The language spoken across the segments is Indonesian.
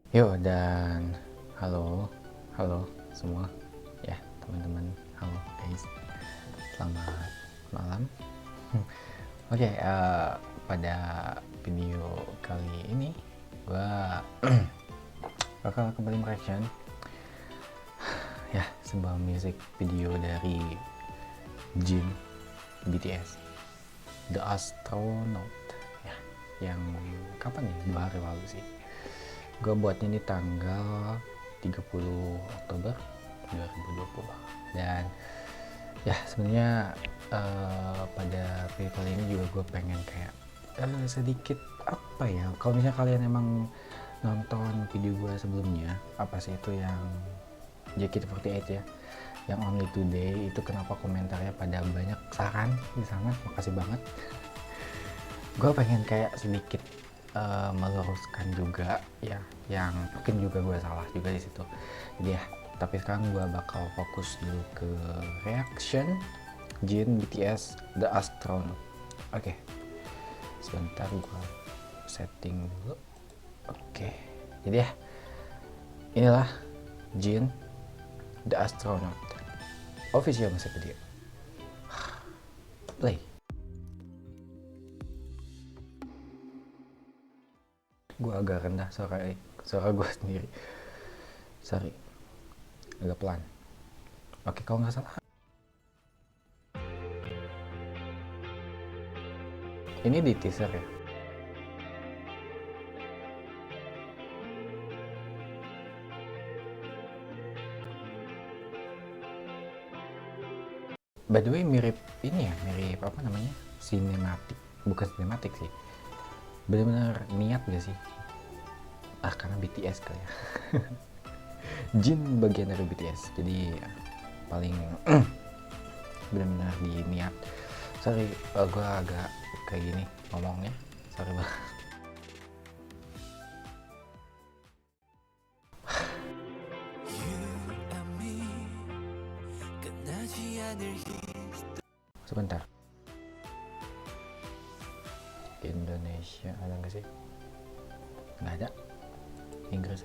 Yuk, dan halo semua ya teman-teman, halo guys, selamat malam. Oke, pada video kali ini gua bakal kembali mereaction ya sebuah music video dari Jin BTS, The Astronaut ya, yang kapan ya, 2 hari lalu sih. Gue buatnya di tanggal 30 Oktober 2020, dan ya sebenarnya pada video kali ini juga gue pengen kayak sedikit apa ya, kalau misalnya kalian emang nonton video gue sebelumnya, apa sih itu yang JKT48 ya, yang Only Today itu, kenapa komentarnya pada banyak saran di sana, makasih banget. Gue pengen kayak sedikit meluruskan juga ya, yang mungkin juga gue salah juga di situ. Jadi ya, tapi sekarang gue bakal fokus dulu ke reaction Jin BTS The Astronaut. Oke, sebentar gue setting dulu. Oke, jadi ya inilah Jin The Astronaut official music video. Play. Gue agak rendah suara gue sendiri, sorry, agak pelan. Oke, kalau nggak salah ini di teaser ya. By the way, mirip ini ya, mirip apa namanya, sinematik, bukan sinematik sih, benar-benar niat gak sih? Karena BTS kali ya. Jin bagian dari BTS, jadi paling benar-benar di niat. Sorry, gue agak kayak gini ngomongnya, sorry banget. Sebentar, Indonesia ada nggak sih? Nggak ada. Inggris.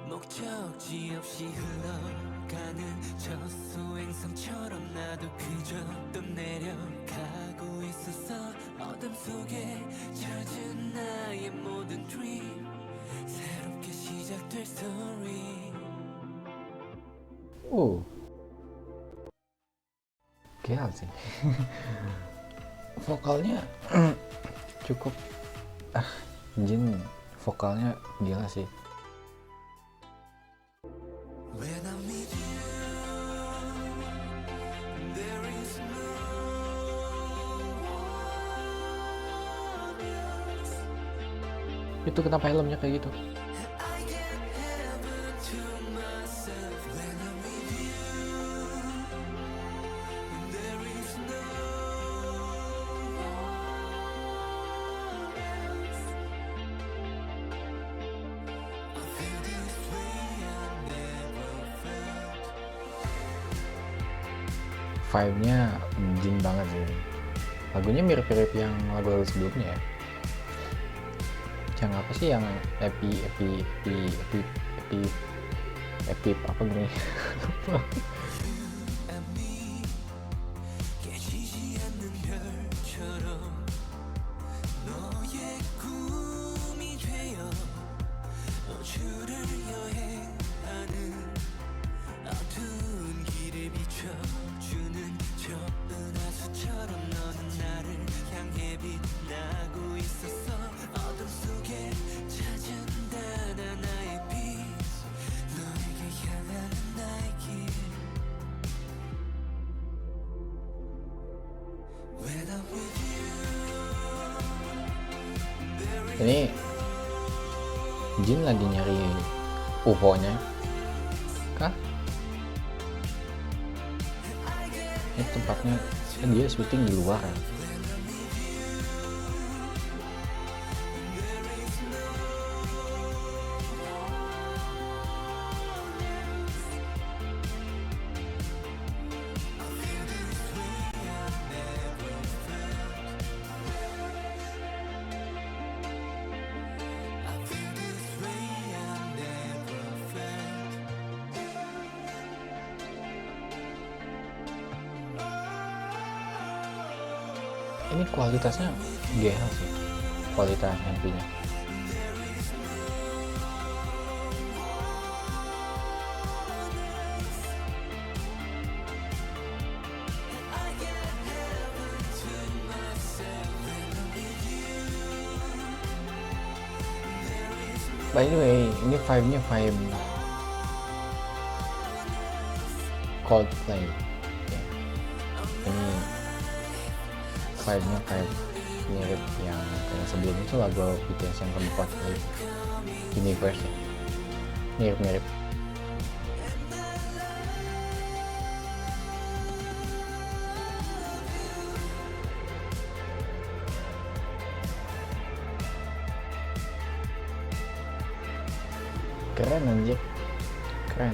목적지 없이 흘러가는 저 소행성처럼 나도 그저 떠내려가고 있었어. 어둠 속에 젖은 나의 모든 dream, 새롭게 시작될 story. Gila sih. Vokalnya cukup, Jin vokalnya gila sih. When I'm with you, there is no one else. Itu kenapa helmnya kayak gitu? I get heaven to myself when I'm with you. There is no one else. I feel this way I never felt. Vibe-nya Jin banget sih. Lagunya mirip-mirip yang lagu-lagu sebelumnya ya. Yang apa sih, yang epi apa gini. And me 깨지지 않는 별처럼 너의 꿈이 되어 우주를 여행하는 어두운 길을 비춰주는 저 은하수처럼 너는 나를 향해 빛나고 있었어. 어둠 속에 찾은다 나의 빛, 너에게 향하는 나의 길. When I'm with you, there is Ini Jin lagi nyari UFO-nya kah? Ini tempatnya, dia syuting di luar ya. ini kualitasnya GL sih, kualitas MV-nya. By the way, ini vibe-nya vibe Coldplay. Ya. Ini vibe-nya vibe mirip yang kayak sebelumnya itu lagu BTS yang ke Coldplay Universe ya. Mirip-mirip. Keren anjir, keren.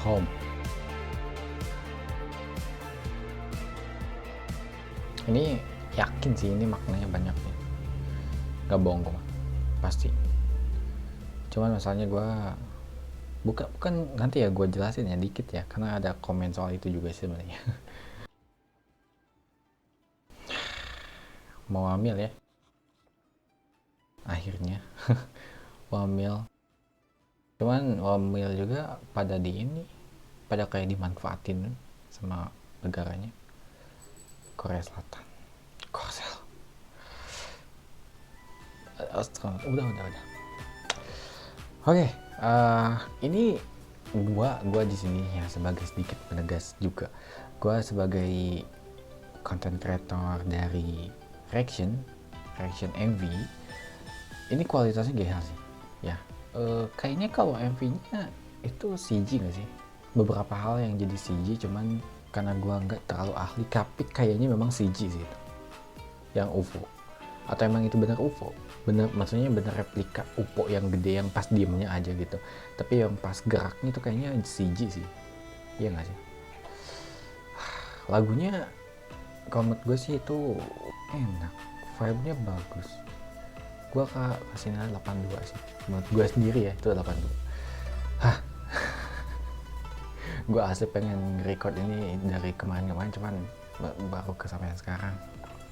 Home. Ini yakin sih ini maknanya banyak nih. Gak bohong gue, pasti. Cuman masalahnya gue bukan nanti ya gue jelasin ya dikit ya, karena ada komen soal itu juga sih sebenarnya. Mau hamil ya, akhirnya hamil. Cuman hamil juga pada pada kayak dimanfaatin sama negaranya. Korea Selatan, Korsel. Udah. Oke, ini gua di sini ya sebagai sedikit penegas juga. Gua sebagai content creator dari reaction MV. Ini kualitasnya GH sih. Ya, kayaknya kalau MV-nya itu CG nggak sih? Beberapa hal yang jadi CG, cuman karena gua nggak terlalu ahli, tapi kayaknya memang CG sih itu. Yang UFO. Atau emang itu benar UFO? Bener, maksudnya bener replika UFO yang gede yang pas diemnya aja gitu. Tapi yang pas geraknya itu kayaknya CG sih. Iya nggak sih? Lagunya kalau menurut gue sih itu enak, vibe-nya bagus. Gue kasih nilai 82 sih. Menurut gue sendiri ya itu 82. Hah. Gue asli pengen record ini dari kemarin-kemarin, cuman baru kesampaian sekarang.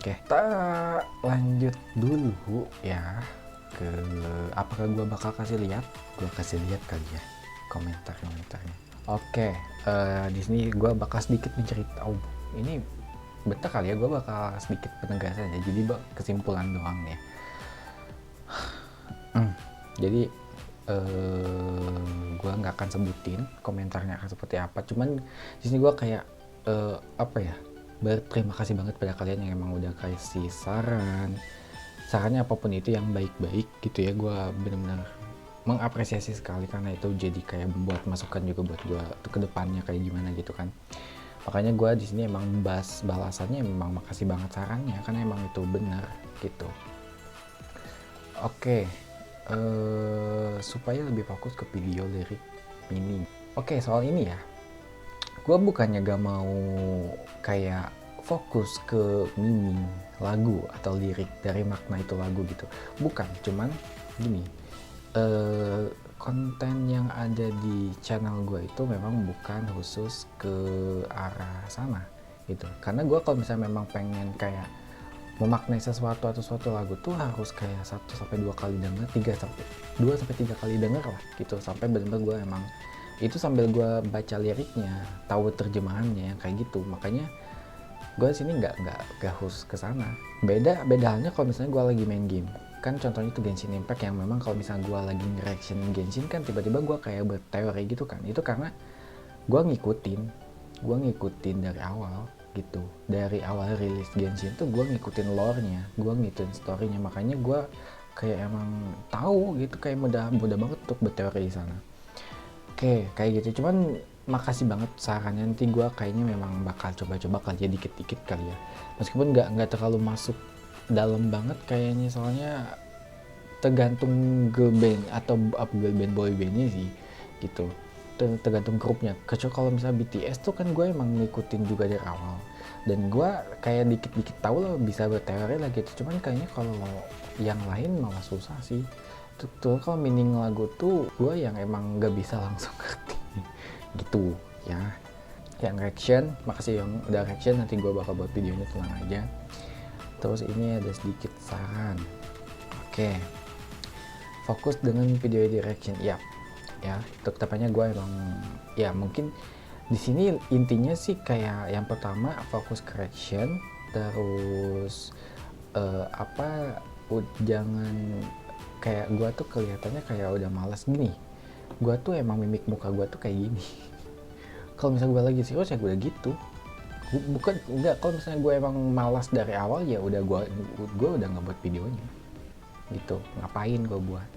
Oke, kita lanjut dulu ya ke apakah gue bakal kasih lihat? Gue kasih lihat kali ya komentarnya. Oke, di sini gue bakal sedikit mencerita. Oh, ini betul kali ya, gue bakal sedikit penegasan ya. Jadi kesimpulan doang ya. Jadi gue nggak akan sebutin komentarnya akan seperti apa. Cuman di sini gue kayak berterima kasih banget pada kalian yang emang udah kasih sarannya apapun itu yang baik-baik gitu ya. Gue benar-benar mengapresiasi sekali karena itu jadi kayak membuat masukan juga buat gue ke depannya kayak gimana gitu kan. Makanya gue di sini emang balasannya memang makasih banget sarannya karena emang itu benar gitu. Oke. Supaya lebih fokus ke video lirik ini. Oke, soal ini ya, gue bukannya gak mau kayak fokus ke meaning lagu atau lirik dari makna itu lagu gitu, bukan. Cuman gini, konten yang ada di channel gue itu memang bukan khusus ke arah sana gitu. Karena gue kalau misalnya memang pengen kayak memaknai sesuatu atau suatu lagu tuh harus kayak 1-2 kali denger, 2-3 kali denger lah gitu, sampai benar-benar gue emang itu sambil gue baca liriknya, tahu terjemahannya yang kayak gitu. Makanya gue sini nggak khusus ke sana. Beda halnya kalau misalnya gue lagi main game kan, contohnya itu Genshin Impact yang memang kalau misalnya gue lagi nge-reaction Genshin kan tiba-tiba gue kayak berteori gitu kan. Itu karena gue ngikutin dari awal gitu, dari awal rilis Genshin tuh gue ngikutin lore-nya, gue ngikutin story-nya. Makanya gue kayak emang tahu gitu, kayak mudah banget untuk berteori di sana. Oke, kayak gitu. Cuman makasih banget sarannya, nanti gue kayaknya memang bakal coba kali ya dikit-dikit kali ya, meskipun nggak terlalu masuk dalam banget kayaknya, soalnya tergantung girl band atau girl band boy bandnya sih gitu, tergantung grupnya. Kecuali kalau misalnya BTS tuh kan gue emang ngikutin juga dari awal dan gue kayak dikit-dikit tahu lah, bisa berteori lah gitu. Cuman kayaknya kalau yang lain malah susah sih tuh kalau meaning lagu tuh gue yang emang gak bisa langsung ngerti gitu ya. Yang reaction, makasih yang udah reaction, nanti gue bakal buat videonya, tenang aja. Terus ini ada sedikit saran. Oke, fokus dengan video direction ya, untuk kedepannya gue emang ya mungkin di sini intinya sih kayak yang pertama fokus correction, terus jangan kayak gue tuh kelihatannya kayak udah malas gini. Gue tuh emang mimik muka gue tuh kayak gini. Kalau misalnya gue lagi serius ya gue udah gitu. Bukan enggak, kalau misalnya gue emang malas dari awal ya udah gue udah nggak buat videonya gitu. Ngapain gue buat?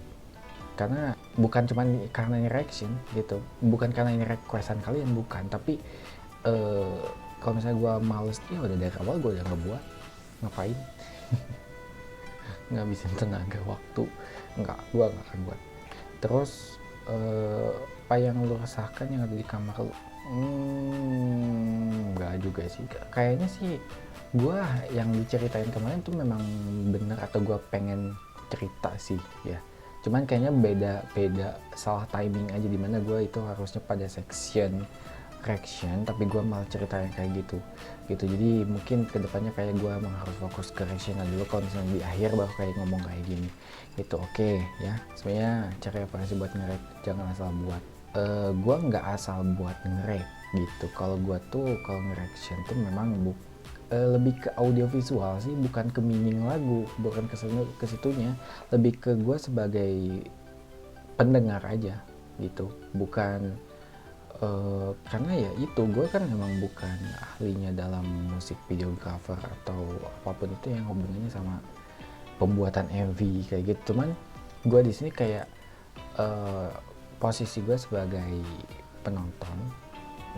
Karena bukan cuma karena ini reaction gitu, bukan karena ini requestan kalian, bukan, tapi kalau misalnya gue males ya udah dari awal gue udah nggak buat. Ngapain? Ngabisin tenaga, waktu, gue nggak akan buat. Terus apa yang lu rasakan yang ada di kamar lu? Nggak juga sih, kayaknya sih gue yang diceritain kemarin tuh memang bener, atau gue pengen cerita sih ya, cuman kayaknya beda salah timing aja, dimana gue itu harusnya pada section reaction tapi gue malah ceritain kayak gitu. Jadi mungkin kedepannya kayak gue emang harus fokus ke reaction dulu, kalau misalnya di akhir baru kayak ngomong kayak gini gitu. Oke ya, sebenarnya cari referensi buat nge-rap, jangan asal buat. Gue nggak asal buat nge-rap gitu. Kalau gue tuh kalau nge-reaction tuh memang lebih ke audio visual sih, bukan ke meaning lagu, bukan ke situnya, lebih ke gue sebagai pendengar aja gitu, bukan karena ya itu gue kan memang bukan ahlinya dalam musik videographer atau apapun itu yang hubungannya sama pembuatan MV kayak gitu. Cuman gue di sini kayak posisi gue sebagai penonton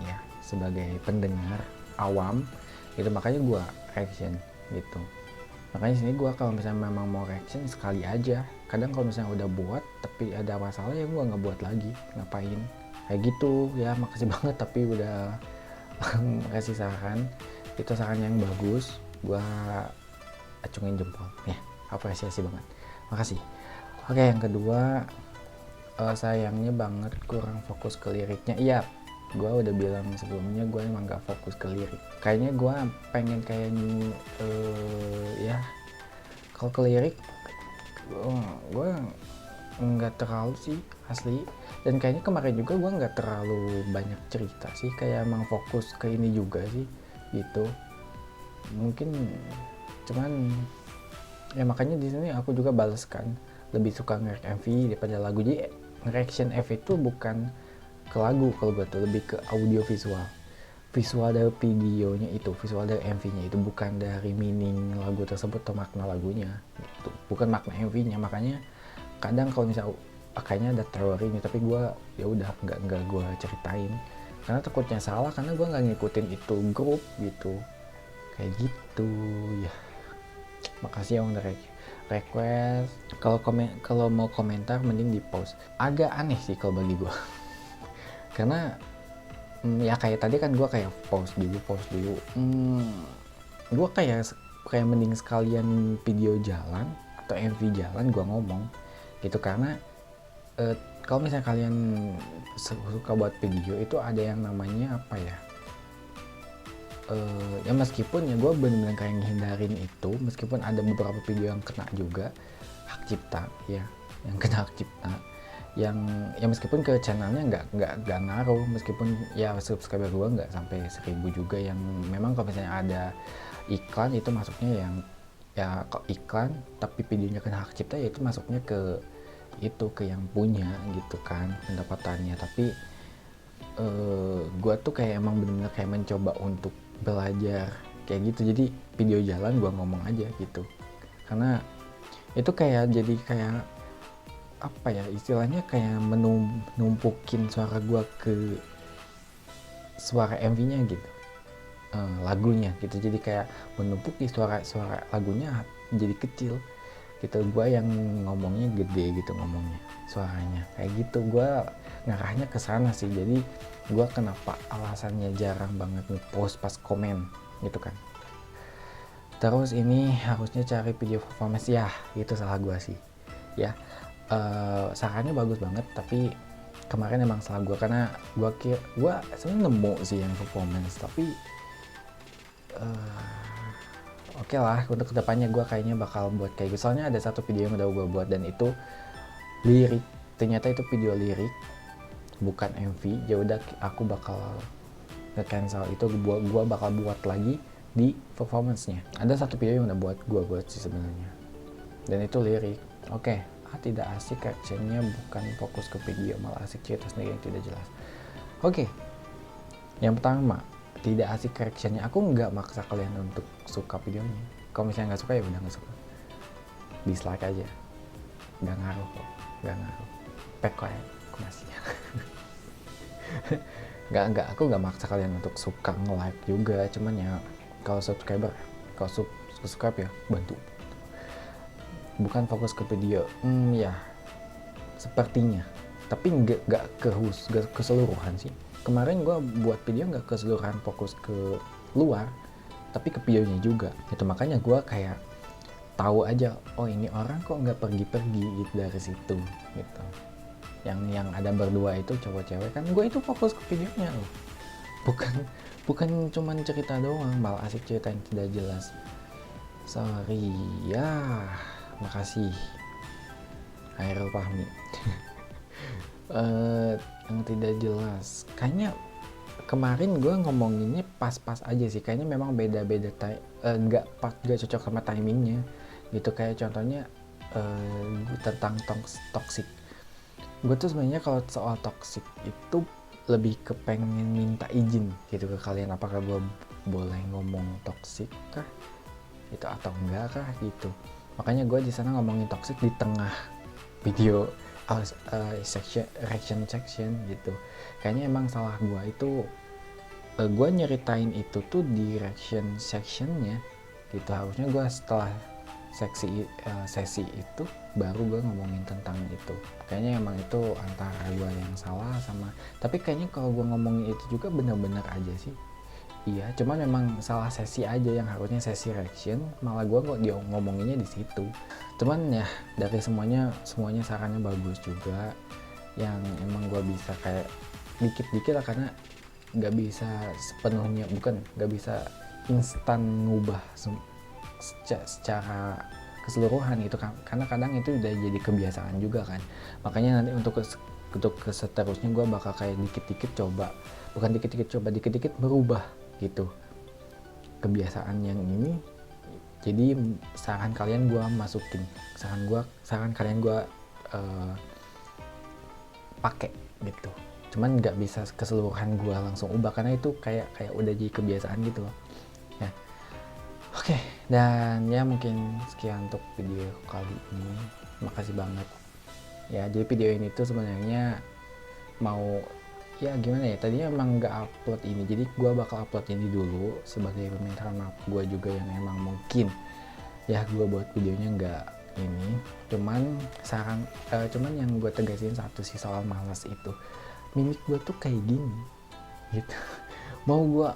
ya, sebagai pendengar awam gitu, makanya gue reaction gitu. Makanya sini gue kalau misalnya memang mau reaction sekali aja, kadang kalau misalnya udah buat tapi ada masalah ya gue nggak buat lagi, ngapain kayak gitu ya. Makasih banget tapi udah kasih saran, itu saran yang bagus, gue acungin jempol ya, apresiasi banget, makasih. Oke, yang kedua, sayangnya banget kurang fokus ke liriknya. Iya, gue udah bilang sebelumnya gue emang gak fokus ke lirik. Kayaknya gue pengen kayak ya kalau ke lirik gue nggak terlalu sih asli. Dan kayaknya kemarin juga gue nggak terlalu banyak cerita sih, kayak emang fokus ke ini juga sih gitu. Mungkin cuman ya makanya di sini aku juga bales kan, lebih suka nge-react MV daripada lagu. Jadi reaction MV itu bukan ke lagu, kalau gue tuh lebih ke audio visual dari videonya itu, visual dari MV-nya itu, bukan dari meaning lagu tersebut atau makna lagunya gitu, bukan makna MV-nya. Makanya kadang kalau misalnya kayaknya ada teori nih, tapi gue ya udah nggak gue ceritain karena takutnya salah, karena gue nggak ngikutin itu grup gitu, kayak gitu ya. Makasih yang udah request. Kalau mau komentar mending di post. Agak aneh sih kalau bagi gue karena ya kayak tadi kan gue kayak post dulu gue kayak mending sekalian video jalan atau MV jalan gue ngomong gitu. Karena kalau misalnya kalian suka buat video itu ada yang namanya apa ya, ya meskipun ya gue bener-bener kayak ngehindarin itu, meskipun ada beberapa video yang kena juga hak cipta ya, yang kena hak cipta, yang ya meskipun ke channelnya nggak ngaruh, meskipun ya subscriber gue nggak sampai 1000 juga, yang memang kalau misalnya ada iklan itu masuknya yang ya iklan tapi videonya kena hak cipta, ya itu masuknya ke itu ke yang punya gitu kan pendapatannya. Tapi gue tuh kayak emang bener-bener kayak mencoba untuk belajar kayak gitu, jadi video jalan gue ngomong aja gitu, karena itu kayak jadi kayak apa ya istilahnya, kayak menumpukin suara gue ke suara MV-nya gitu, lagunya gitu. Jadi kayak menumpuk di suara lagunya jadi kecil gitu, gue yang ngomongnya gede gitu, ngomongnya suaranya kayak gitu, gue ngarahnya ke sana sih. Jadi gue kenapa alasannya jarang banget ngepost pas komen gitu kan. Terus ini harusnya cari video performance, ya itu salah gue sih ya. Sarannya bagus banget, tapi kemarin emang salah gue, karena gue sebenarnya nemu sih yang performance, tapi oke lah, untuk kedepannya gue kayaknya bakal buat kayak gitu. Soalnya ada satu video yang udah gue buat dan itu lirik, ternyata itu video lirik bukan MV. Ya udah, aku bakal nge-cancel itu, gue bakal buat lagi di performance-nya. Ada satu video yang udah gue buat sih sebenarnya, dan itu lirik. Oke, tidak asik captionnya, bukan fokus ke video, malah asik cerita sendiri yang tidak jelas. Oke, yang pertama, tidak asik correctionnya. Aku nggak maksa kalian untuk suka videonya. Kalau misalnya nggak suka ya udah nggak suka, dislike aja, nggak ngaruh kok, nggak ngaruh. Pekok ya, aku masih nggak, aku nggak maksa kalian untuk suka, nge-like juga. Cuman ya kalau subscriber, kalau subscribe ya bantu, bukan fokus ke video. Ya sepertinya, tapi nggak keseluruhan sih. Kemarin gue buat video nggak keseluruhan fokus ke luar, tapi ke videonya juga gitu. Makanya gue kayak tahu aja, oh ini orang kok nggak pergi-pergi gitu dari situ gitu. Yang ada berdua itu cowok cewek kan, gue itu fokus ke videonya loh, bukan cuman cerita doang, malah asik cerita yang tidak jelas. Sorry ya, makasih Hairul Fahmi. Yang tidak jelas, kayaknya kemarin gue ngomonginnya pas-pas aja sih, kayaknya memang beda-beda nggak cocok sama timingnya gitu. Kayak contohnya tentang toxic, gue tuh sebenarnya kalau soal toxic itu lebih ke pengen minta izin gitu ke kalian, apakah gue boleh ngomong toxic kah itu atau enggak kah gitu. Makanya gue di sana ngomongin toxic di tengah video reaction section gitu. Kayaknya emang salah gue itu, gue nyeritain itu tuh di reaction sectionnya gitu. Harusnya gue setelah sesi itu baru gue ngomongin tentang itu. Kayaknya emang itu antara gue yang salah sama, tapi kayaknya kalau gue ngomongin itu juga bener-bener aja sih. Iya, cuman memang salah sesi aja, yang harusnya sesi reaction malah gue kok dia ngomonginnya di situ. Cuman ya dari semuanya sarannya bagus juga, yang emang gue bisa kayak dikit-dikit lah, karena nggak bisa sepenuhnya, bukan nggak bisa instan ngubah secara keseluruhan gitu kan, karena kadang itu udah jadi kebiasaan juga kan. Makanya nanti untuk seterusnya gue bakal kayak dikit-dikit berubah gitu kebiasaan yang ini. Jadi saran kalian gue masukin, saran kalian gue pakai gitu. Cuman nggak bisa keseluruhan gue langsung ubah, karena itu kayak udah jadi kebiasaan gitu loh ya. Oke, dan ya mungkin sekian untuk video kali ini. Makasih banget ya. Jadi video ini tuh sebenarnya mau ya gimana ya, tadinya emang nggak upload ini, jadi gue bakal upload ini dulu sebagai permintaan maaf gue juga, yang emang mungkin ya gue buat videonya nggak ini. Cuman yang gue tegasin satu sih soal malas itu, mimik gue tuh kayak gini gitu. Mau gue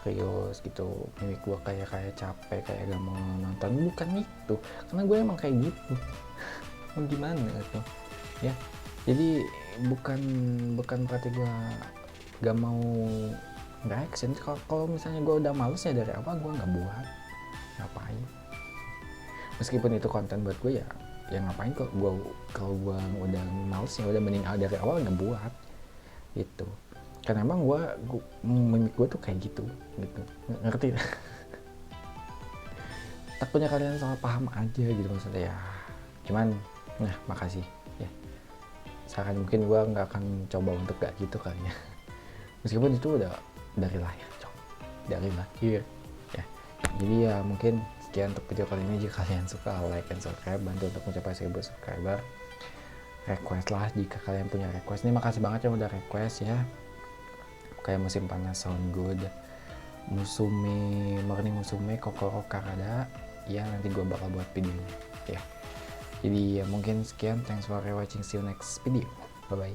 serius gitu, mimik gue kayak capek, kayak gak mau nonton, bukan itu, karena gue emang kayak gitu. Mau gimana gitu ya. Jadi bukan berarti gue gak mau reaction. Kalau misalnya gue udah males ya dari awal gue nggak buat, ngapain. Meskipun itu konten buat gue ya ngapain kok gue, kalau gue udah males ya udah mending dari awal nggak buat gitu. Karena emang mimik gue tuh kayak gitu, ngerti? Takutnya kalian salah paham aja gitu maksudnya ya. Cuman nah makasih ya. Saran mungkin gue nggak akan coba untuk gak gitu kali ya. Meskipun itu udah dari lahir, dari lahir ya. Jadi ya mungkin sekian untuk video kali ini. Jika kalian suka, like and subscribe, bantu untuk mencapai 1000 subscriber. Request lah jika kalian punya request. Ini makasih banget yang udah request ya. Kayak musim panas Sound Good, Morning Musume, Kokoro Karada ya nanti gue bakal buat videonya ya. Jadi ya mungkin sekian, thanks for watching, see you next video, bye bye.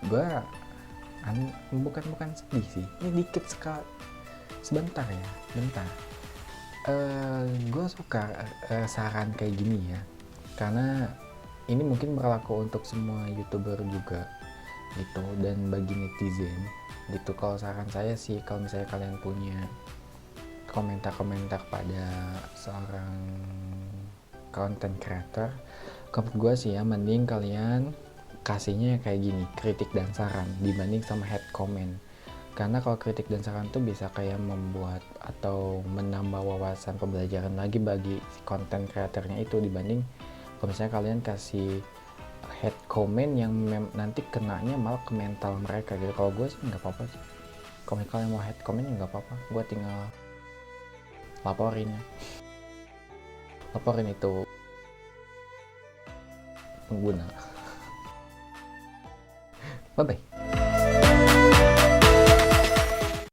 Gue bukan sedih sih, ini dikit sekali, sebentar ya, bentar. Gue suka saran kayak gini ya, karena ini mungkin berlaku untuk semua youtuber juga gitu, dan bagi netizen gitu. Kalau saran saya sih, kalau misalnya kalian punya komentar-komentar pada seorang content creator, menurut gue sih ya mending kalian kasihnya kayak gini, kritik dan saran, dibanding sama hate comment. Karena kalau kritik dan saran tuh bisa kayak membuat atau menambah wawasan pembelajaran lagi bagi si content creatornya itu, dibanding kalau misalnya kalian kasih hate comment yang nanti kenanya malah ke mental mereka gitu. Kalau gue sih nggak apa-apa sih, kalau kalian mau hate comment ya nggak apa-apa, gue tinggal laporin itu pengguna. Bye bye.